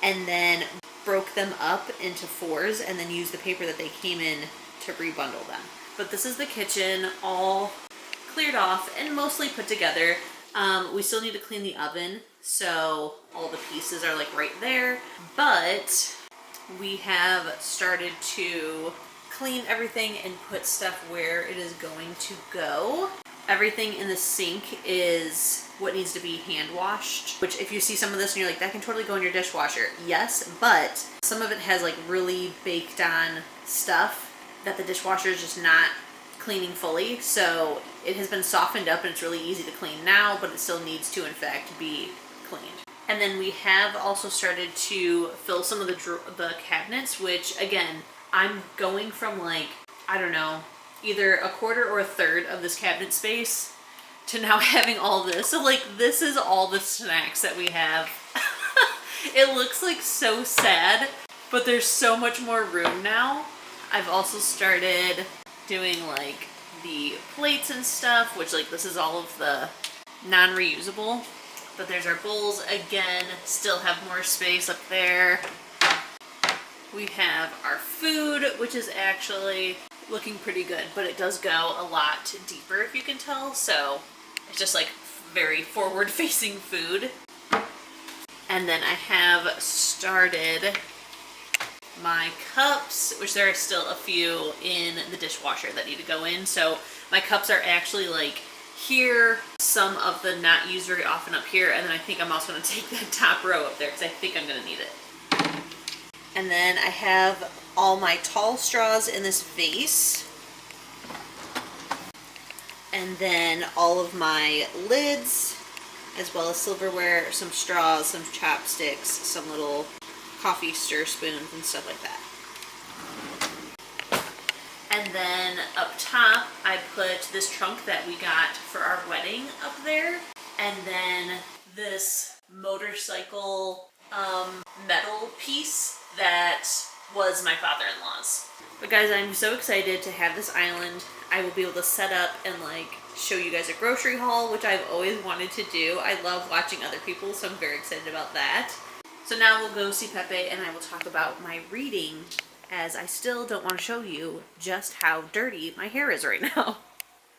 and then broke them up into 4s and then used the paper that they came in to rebundle them. But this is the kitchen all cleared off and mostly put together. We still need to clean the oven, so all the pieces are like right there, but we have started to clean everything and put stuff where it is going to go. Everything in the sink is what needs to be hand washed, which if you see some of this and you're like, that can totally go in your dishwasher. Yes, but some of it has like really baked on stuff that the dishwasher is just not cleaning fully. So it has been softened up and it's really easy to clean now, but it still needs to in fact be cleaned. And then we have also started to fill some of the cabinets, which again, I'm going from like, I don't know, either a quarter or a third of this cabinet space to now having all this. So like this is all the snacks that we have. It looks like so sad, but there's so much more room now. I've also started doing like the plates and stuff, which like this is all of the non-reusable. But there's our bowls again, still have more space up there. We have our food, which is actually looking pretty good, but it does go a lot deeper if you can tell. So it's just like very forward-facing food. And then I have started my cups, which there are still a few in the dishwasher that need to go in. So my cups are actually like here, some of the not used very often up here, and then I think I'm also going to take that top row up there because I think I'm going to need it. And then I have all my tall straws in this vase. And then all of my lids, as well as silverware, some straws, some chopsticks, some little coffee stir spoons and stuff like that. And then up top, I put this trunk that we got for our wedding up there. And then this motorcycle metal piece that was my father-in-law's. But guys, I'm so excited to have this island. I will be able to set up and like show you guys a grocery haul, which I've always wanted to do. I love watching other people, so I'm very excited about that. So now we'll go see Pepe and I will talk about my reading, as I still don't want to show you just how dirty my hair is right now.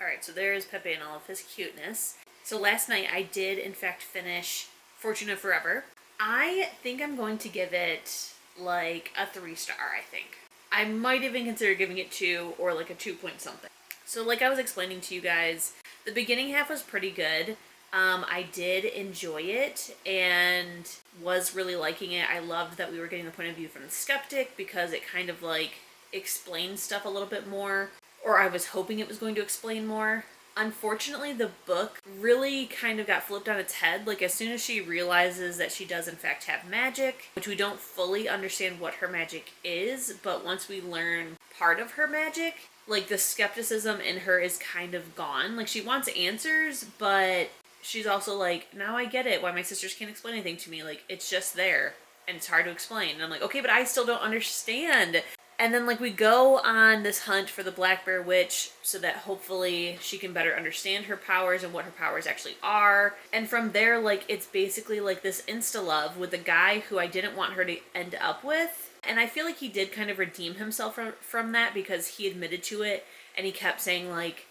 Alright, so there's Pepe in all of his cuteness. So last night I did in fact finish Fortune of Forever. I think I'm going to give it like a 3-star, I think. I might even consider giving it 2 or like a 2 point something. So like I was explaining to you guys, the beginning half was pretty good. I did enjoy it and was really liking it. I loved that we were getting the point of view from the skeptic because it kind of like explained stuff a little bit more, or I was hoping it was going to explain more. Unfortunately, the book really kind of got flipped on its head. Like as soon as she realizes that she does in fact have magic, which we don't fully understand what her magic is, but once we learn part of her magic, like the skepticism in her is kind of gone. Like she wants answers, but she's also like, now I get it why my sisters can't explain anything to me. Like, it's just there, and it's hard to explain. And I'm like, okay, but I still don't understand. And then, like, we go on this hunt for the Black Bear Witch so that hopefully she can better understand her powers and what her powers actually are. And from there, like, it's basically, like, this insta-love with the guy who I didn't want her to end up with. And I feel like he did kind of redeem himself from that because he admitted to it, and he kept saying, like,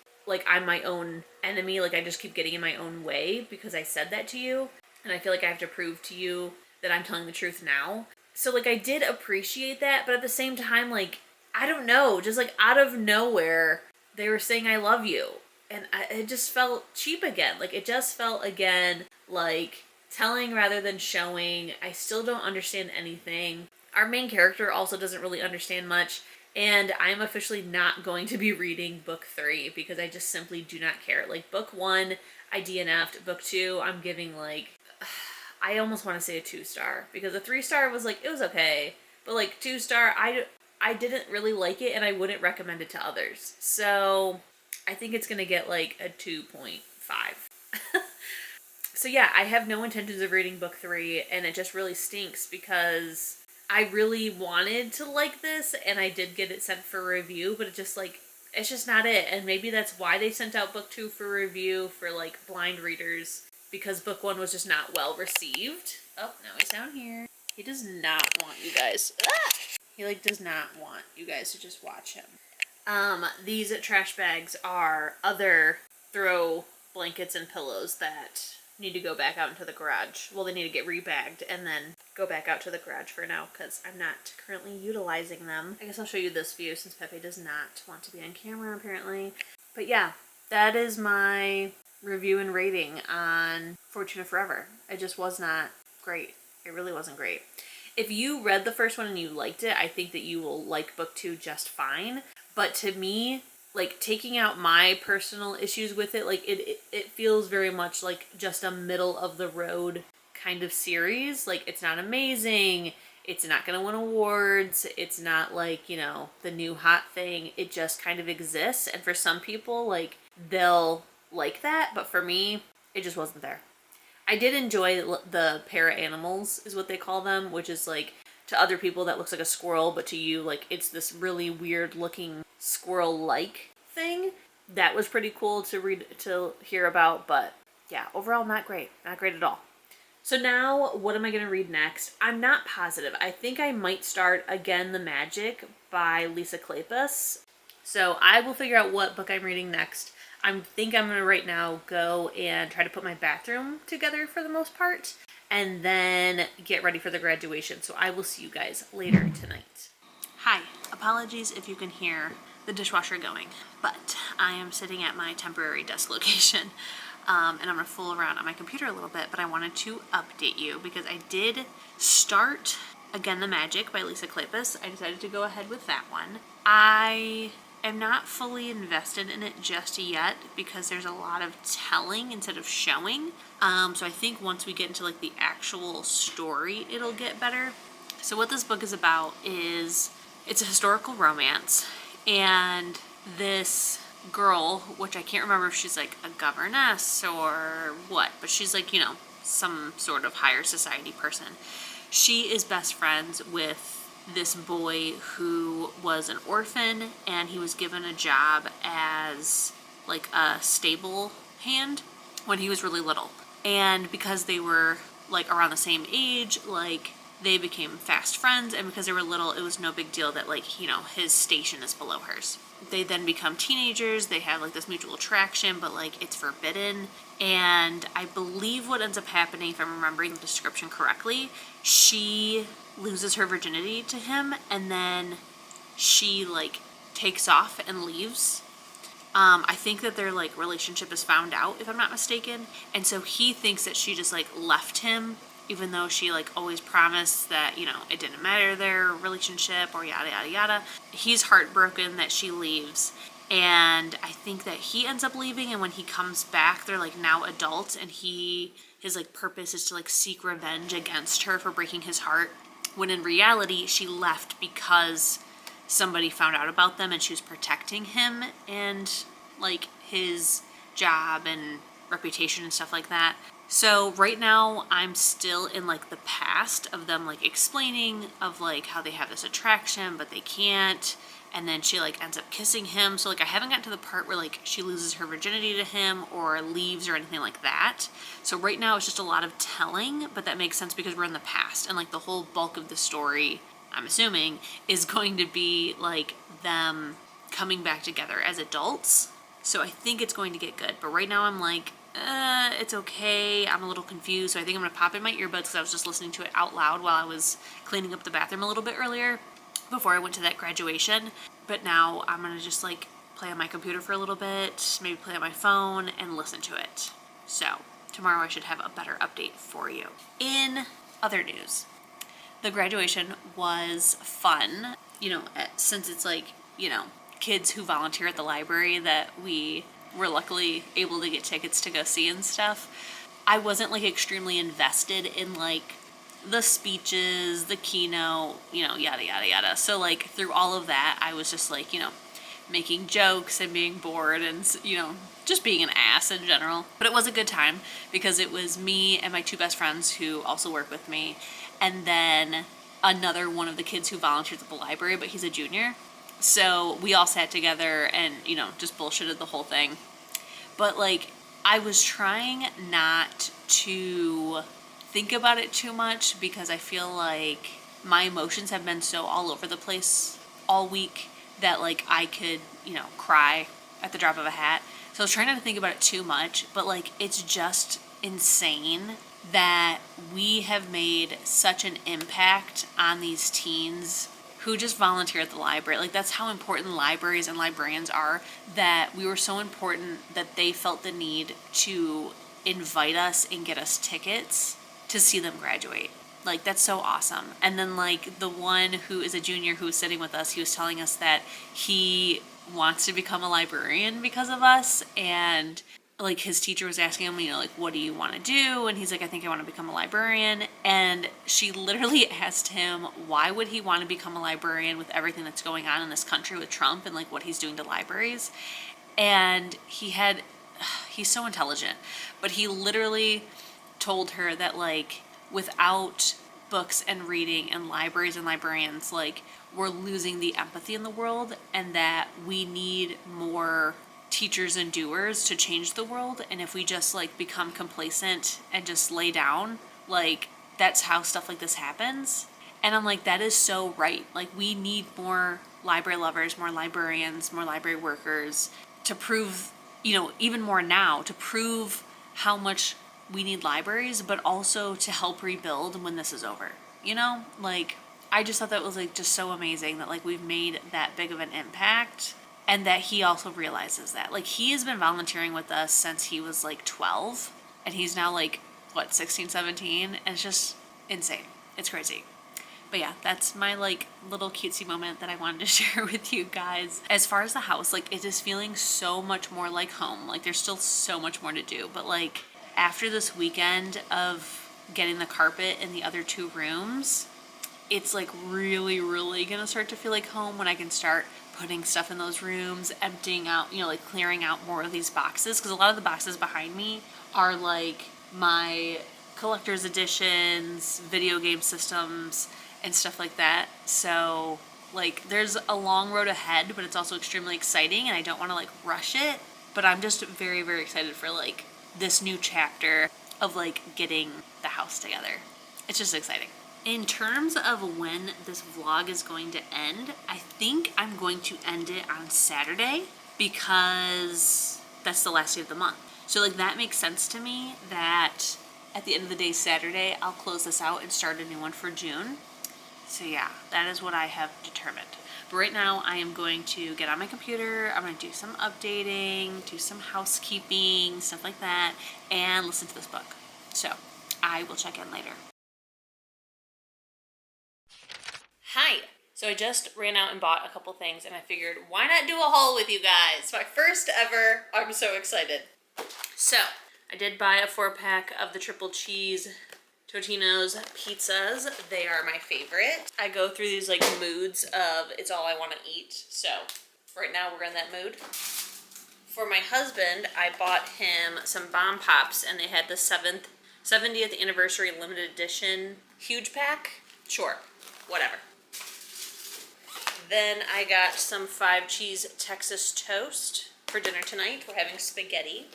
I'm my own enemy, like I just keep getting in my own way because I said that to you, and I feel like I have to prove to you that I'm telling the truth now. So like I did appreciate that, but at the same time, like I don't know, just like out of nowhere, they were saying I love you. And it just felt cheap again. Like, it just felt again like telling rather than showing. I still don't understand anything. Our main character also doesn't really understand much. And I'm officially not going to be reading book 3 because I just simply do not care. Like, book 1, I DNF'd. Book 2, I'm giving like, I almost want to say a 2-star because a 3-star was like, it was okay. But like 2-star, I didn't really like it and I wouldn't recommend it to others. So I think it's going to get like a 2.5. So yeah, I have no intentions of reading book 3 and it just really stinks because I really wanted to like this and I did get it sent for review, but it just like, it's just not it. And maybe that's why they sent out book 2 for review for like blind readers, because book 1 was just not well received. Oh, now he's down here. He does not want you guys. He like does not want you guys to just watch him. These trash bags are other throw blankets and pillows that need to go back out into the garage. Well, they need to get rebagged and then go back out to the garage for now because I'm not currently utilizing them. I guess I'll show you this view since Pepe does not want to be on camera apparently. But yeah, that is my review and rating on Fortuna Forever. It just was not great. It really wasn't great. If you read the first one and you liked it, I think that you will like book 2 just fine. But to me, like, taking out my personal issues with it, like, it feels very much like just a middle of the road kind of series. Like, it's not amazing. It's not going to win awards. It's not like, you know, the new hot thing. It just kind of exists. And for some people, like, they'll like that. But for me, it just wasn't there. I did enjoy the para-animals, is what they call them, which is like, to other people that looks like a squirrel, but to you, like, it's this really weird looking squirrel-like thing. That was pretty cool to hear about, but yeah, overall not great. Not great at all. So now, what am I going to read next? I'm not positive. I think I might start Again the Magic by Lisa Kleypas. So I will figure out what book I'm reading next. I think I'm going to right now go and try to put my bathroom together for the most part, and then get ready for the graduation. So I will see you guys later tonight. Hi, apologies if you can hear the dishwasher going, but I am sitting at my temporary desk location, and I'm going to fool around on my computer a little bit, but I wanted to update you because I did start Again the Magic by Lisa Kleypas. I decided to go ahead with that one. I am not fully invested in it just yet because there's a lot of telling instead of showing. So I think once we get into like the actual story, it'll get better. So what this book is about is it's a historical romance, and this girl, which I can't remember if she's like a governess or what, but she's like, you know, some sort of higher society person. She is best friends with this boy who was an orphan, and he was given a job as like a stable hand when he was really little. And because they were like around the same age, like they became fast friends, and because they were little, it was no big deal that, like, you know, his station is below hers. They then become teenagers, they have like this mutual attraction, but like it's forbidden. And I believe what ends up happening, if I'm remembering the description correctly, she loses her virginity to him, and then she like takes off and leaves. I think that their like relationship is found out, if I'm not mistaken, and so he thinks that she just like left him, even though she like always promised that, you know, it didn't matter their relationship or yada yada yada. He's heartbroken that she leaves, and I think that he ends up leaving, and when he comes back, they're like now adults, and his like purpose is to like seek revenge against her for breaking his heart, when in reality she left because somebody found out about them and she was protecting him and like his job and reputation and stuff like that. So right now I'm still in like the past of them like explaining of like how they have this attraction but they can't, and then she like ends up kissing him. So like I haven't gotten to the part where like she loses her virginity to him or leaves or anything like that. So right now it's just a lot of telling, but that makes sense because we're in the past, and like the whole bulk of the story, I'm assuming, is going to be like them coming back together as adults. So I think it's going to get good, but right now I'm like, it's okay. I'm a little confused, so I think I'm gonna pop in my earbuds because I was just listening to it out loud while I was cleaning up the bathroom a little bit earlier. before I went to that graduation. But now I'm gonna just like play on my computer for a little bit, maybe play on my phone and listen to it. So tomorrow I should have a better update for you. In other news, the graduation was fun. You know, since it's like, you know, kids who volunteer at the library that we were luckily able to get tickets to go see and stuff. I wasn't like extremely invested in like the speeches, the keynote, you know, yada, yada, yada. So like through all of that, I was just like, you know, making jokes and being bored and, you know, just being an ass in general. But it was a good time because it was me and my two best friends who also work with me. And then another one of the kids who volunteers at the library, but he's a junior. So we all sat together and, you know, just bullshitted the whole thing. But like, I was trying not to think about it too much because I feel like my emotions have been so all over the place all week that like I could, you know, cry at the drop of a hat. So I was trying not to think about it too much, but like it's just insane that we have made such an impact on these teens who just volunteer at the library. Like that's how important libraries and librarians are, that we were so important that they felt the need to invite us and get us tickets to see them graduate. Like that's so awesome. And then like the one who is a junior who was sitting with us, he was telling us that he wants to become a librarian because of us, and like his teacher was asking him, you know, like, what do you want to do? And he's like, I think I want to become a librarian. And she literally asked him, why would he want to become a librarian with everything that's going on in this country with Trump and like what he's doing to libraries? And he's so intelligent, but he literally told her that like without books and reading and libraries and librarians, like we're losing the empathy in the world, and that we need more teachers and doers to change the world. And if we just like become complacent and just lay down, like that's how stuff like this happens. And I'm like, that is so right. Like we need more library lovers, more librarians, more library workers to prove, you know, even more now, to prove how much we need libraries, but also to help rebuild when this is over. You know, like I just thought that was like just so amazing that like we've made that big of an impact. And that he also realizes that. Like, he has been volunteering with us since he was, like, 12. And he's now, like, what, 16, 17? And it's just insane. It's crazy. But yeah, that's my, like, little cutesy moment that I wanted to share with you guys. As far as the house, like, it is feeling so much more like home. Like, there's still so much more to do. But, like, after this weekend of getting the carpet in the other two rooms, it's, like, really, really gonna start to feel like home when I can start putting stuff in those rooms, emptying out, you know, like clearing out more of these boxes, because a lot of the boxes behind me are like my collector's editions, video game systems, and stuff like that. So like there's a long road ahead, but it's also extremely exciting, and I don't want to like rush it, but I'm just very, very excited for like this new chapter of like getting the house together. It's just exciting. In terms of when this vlog is going to end, I think I'm going to end it on Saturday because that's the last day of the month. So like that makes sense to me that at the end of the day, Saturday, I'll close this out and start a new one for June. So yeah, that is what I have determined. But right now I am going to get on my computer, I'm going to do some updating, do some housekeeping, stuff like that, and listen to this book. So I will check in later. Hi. So I just ran out and bought a couple things, and I figured, why not do a haul with you guys? My first ever. I'm so excited. So I did buy a 4-pack of the triple cheese Totino's pizzas. They are my favorite. I go through these like moods of it's all I want to eat. So right now we're in that mood. For my husband, I bought him some Bomb Pops, and they had the 70th anniversary limited edition huge pack. Sure, whatever. Then I got some 5-cheese Texas toast for dinner tonight. We're having spaghetti.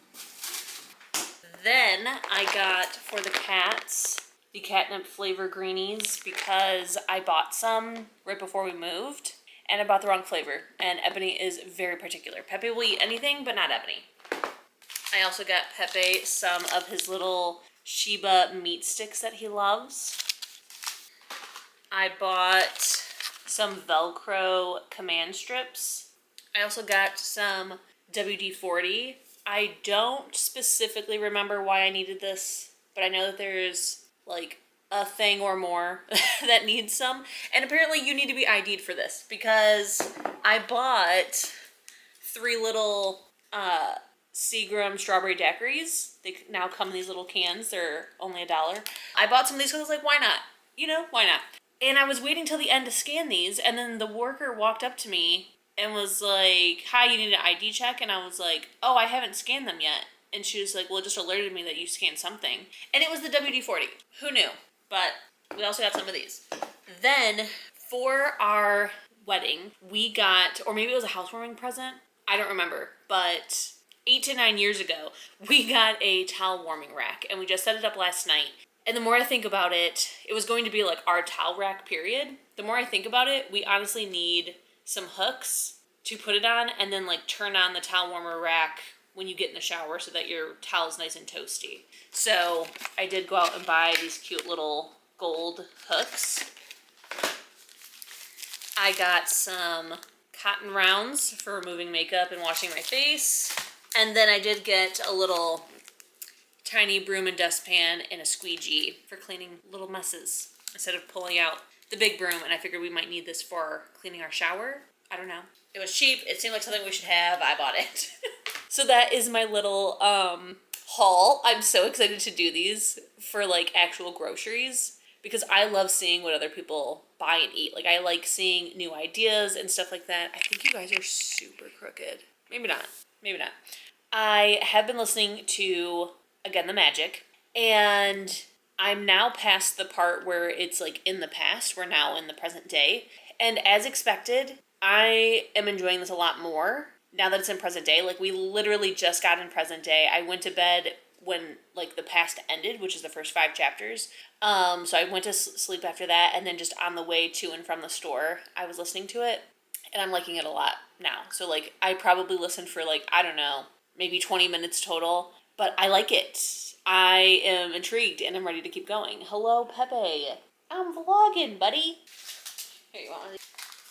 Then I got for the cats the catnip flavor greenies because I bought some right before we moved and I bought the wrong flavor, and Ebony is very particular. Pepe will eat anything but not Ebony. I also got Pepe some of his little Sheba meat sticks that he loves. I bought some Velcro command strips. I also got some WD-40. I don't specifically remember why I needed this, but I know that there's like a thing or more that needs some. And apparently you need to be ID'd for this because I bought 3 little Seagram strawberry daiquiris. They now come in these little cans. They're only $1. I bought some of these because I was like, why not? You know, why not? And I was waiting till the end to scan these, and then the worker walked up to me and was like, hi, you need an ID check? And I was like, oh, I haven't scanned them yet. And she was like, well, it just alerted me that you scanned something. And it was the WD-40. Who knew? But we also got some of these. Then, for our wedding, we got, or maybe it was a housewarming present, I don't remember, but 8 to 9 years ago, we got a towel warming rack, and we just set it up last night. And the more I think about it, it was going to be like our towel rack period. The more I think about it, we honestly need some hooks to put it on, and then like turn on the towel warmer rack when you get in the shower so that your towel's nice and toasty. So I did go out and buy these cute little gold hooks. I got some cotton rounds for removing makeup and washing my face. And then I did get a little tiny broom and dustpan and a squeegee for cleaning little messes instead of pulling out the big broom. And I figured we might need this for cleaning our shower. I don't know. It was cheap. It seemed like something we should have. I bought it. So that is my little haul. I'm so excited to do these for like actual groceries because I love seeing what other people buy and eat. Like I like seeing new ideas and stuff like that. I think you guys are super crooked. Maybe not. Maybe not. I have been listening to Again the Magic, and I'm now past the part where it's like in the past. We're now in the present day. And as expected, I am enjoying this a lot more now that it's in present day. Like we literally just got in present day. I went to bed when like the past ended, which is the first 5 chapters. So I went to sleep after that, and then just on the way to and from the store, I was listening to it, and I'm liking it a lot now. So like I probably listened for like, I don't know, maybe 20 minutes total, but I like it. I am intrigued and I'm ready to keep going. Hello, Pepe. I'm vlogging, buddy. Here, you want one?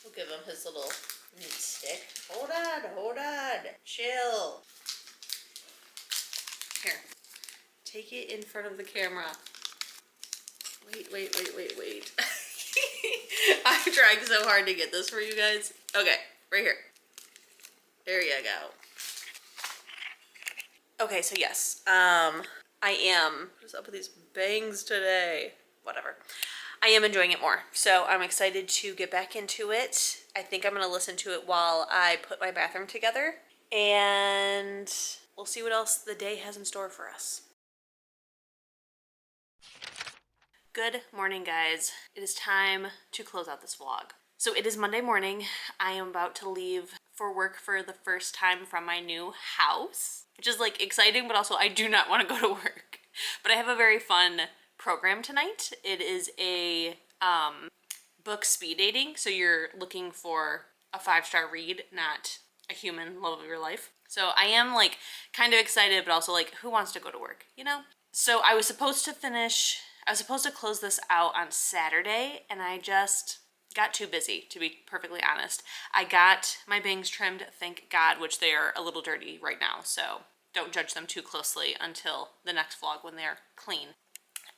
We'll give him his little meat stick. Hold on. Chill. Here. Take it in front of the camera. Wait. I'm trying so hard to get this for you guys. Okay, right here. There you go. Okay, so yes, I am, what's up with these bangs today? Whatever. I am enjoying it more, so I'm excited to get back into it. I think I'm going to listen to it while I put my bathroom together, and we'll see what else the day has in store for us. Good morning, guys. It is time to close out this vlog. So it is Monday morning. I am about to leave for work for the first time from my new house, which is like exciting, but also I do not want to go to work. But I have a very fun program tonight. It is a book speed dating. So you're looking for a 5-star read, not a human love of your life. So I am like kind of excited, but also like, who wants to go to work, you know? So I was supposed to close this out on Saturday, and I just got too busy, to be perfectly honest. I got my bangs trimmed, thank God, which they are a little dirty right now, so don't judge them too closely until the next vlog when they're clean.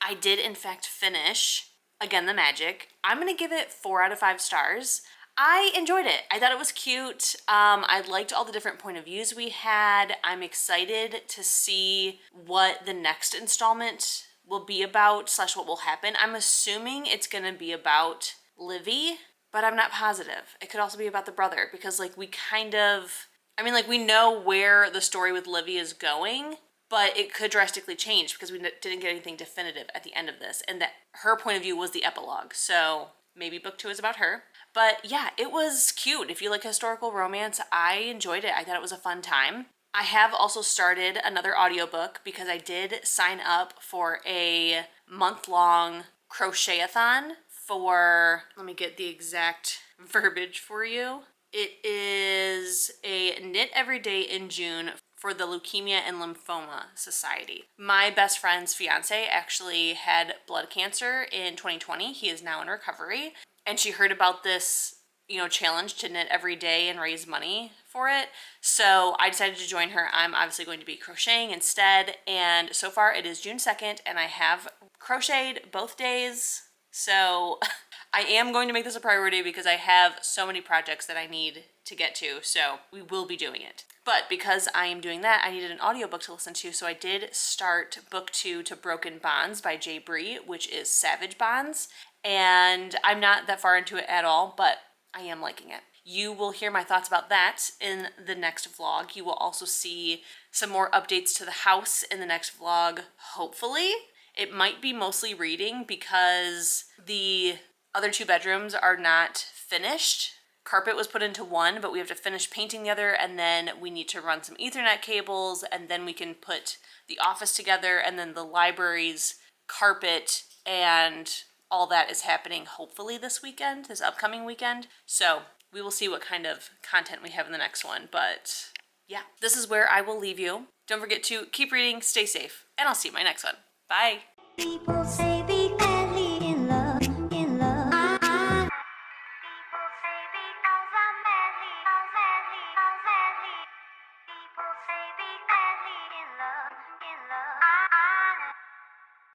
I did, in fact, finish Again the Magic. I'm going to give it 4 out of 5 stars. I enjoyed it. I thought it was cute. I liked all the different point of views we had. I'm excited to see what the next installment will be about, / what will happen. I'm assuming it's going to be about Livy, but I'm not positive. It could also be about the brother, because like we know where the story with Livy is going, but it could drastically change because we didn't get anything definitive at the end of this, and that her point of view was the epilogue. So maybe book 2 is about her. But yeah, it was cute. If you like historical romance, I enjoyed it. I thought it was a fun time. I have also started another audiobook because I did sign up for a month-long crochet-a-thon for, let me get the exact verbiage for you. It is a knit every day in June for the Leukemia and Lymphoma Society. My best friend's fiance actually had blood cancer in 2020. He is now in recovery. and she heard about this, challenge to knit every day and raise money for it. So I decided to join her. I'm obviously going to be crocheting instead. And so far it is June 2nd and I have crocheted both days. So I am going to make this a priority because I have so many projects that I need to get to. So we will be doing it. But because I am doing that, I needed an audiobook to listen to. So I did start book 2 to Broken Bonds by Jay Bree, which is Savage Bonds. And I'm not that far into it at all, but I am liking it. You will hear my thoughts about that in the next vlog. You will also see some more updates to the house in the next vlog, hopefully. It might be mostly reading because the other 2 bedrooms are not finished. Carpet was put into one, but we have to finish painting the other, and then we need to run some Ethernet cables, and then we can put the office together, and then the library's carpet and all that is happening hopefully this weekend, this upcoming weekend. So we will see what kind of content we have in the next one. But yeah, this is where I will leave you. Don't forget to keep reading, stay safe, and I'll see you in my next one. Bye. People say